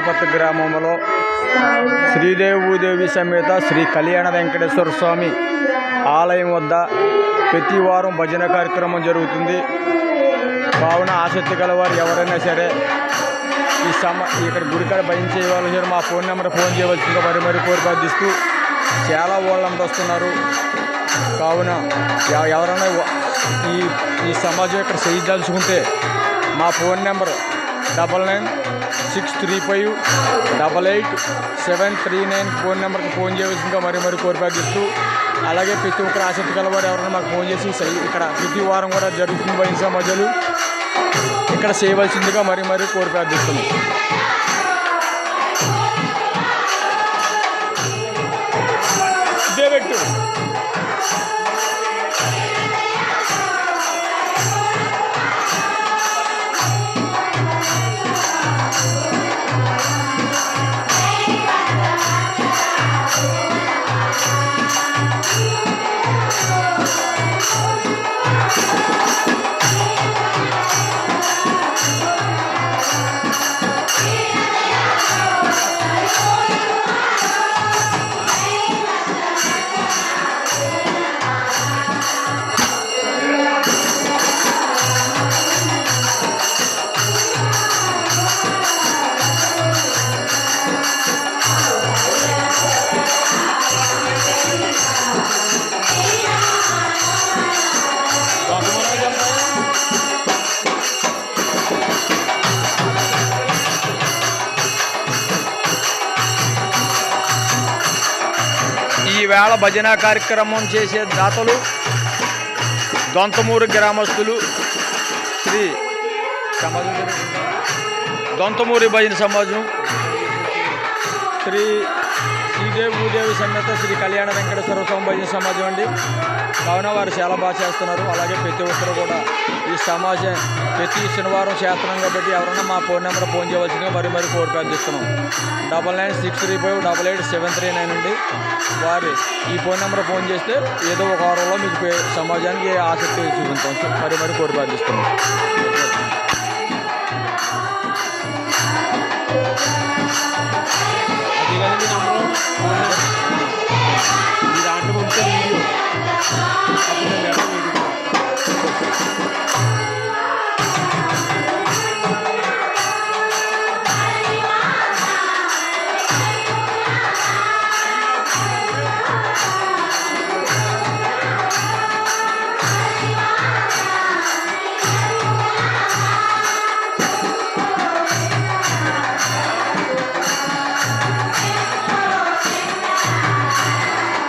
బాపత్ గ్రామంలో శ్రీదేవి భూదేవి సమేత శ్రీ కళ్యాణ వెంకటేశ్వర స్వామి ఆలయం వద్ద ప్రతి వారం భజన కార్యక్రమం జరుగుతుంది. కావున ఆసక్తి గలవారు ఎవరైనా సరే ఇక్కడ గుడికాడ భజన చేయవలసిన మా ఫోన్ నెంబర్ ఫోన్ చేయవలసిందిగా మరి కోరిపాదిస్తూ చాలా వాళ్ళంతా వస్తున్నారు. కావున ఎవరైనా ఈ సమాజం ఇక్కడ చేయదలుచుకుంటే మా ఫోన్ నెంబర్ 9963588739 ఫోన్ నెంబర్కి ఫోన్ చేయవలసిందిగా మరి కోరిపాదిస్తూ, అలాగే ప్రతి ఒక్కరు ఆసక్తి గలవారు ఎవరైనా మాకు ఫోన్ చేసి ఇక్కడ ప్రతి వారం కూడా జరుగుతున్న భజన సమాజాలు ఇక్కడ చేయవలసిందిగా మరి కోరిపాదిస్తున్నాం. ఇదే పెట్టు. ఈవేళ భజన కార్యక్రమం చేసే దాతలు దొంతమూరు గ్రామస్తులు శ్రీ దొంతమూరి భజన సమాజం శ్రీదేవి భూదేవి సమేత శ్రీ కళ్యాణ వెంకటేశ్వర స్వామి భజన సమాజం అండి. కావున వారు చాలా బాగా చేస్తున్నారు. అలాగే ప్రతి ఒక్కరు కూడా ఈ సమాజం ప్రతి శనివారం చేస్తున్నాం కాబట్టి ఎవరైనా మా ఫోన్ నెంబర్ ఫోన్ చేయవలసిందిగా మరి కోరిపాదిస్తున్నాం. 9963588739 అండి. వారి ఈ ఫోన్ నెంబర్ ఫోన్ చేస్తే ఏదో ఒక వారంలో మీకు సమాజానికి ఆసక్తి చూపించాం. మరి కోరిపాదిస్తున్నాం.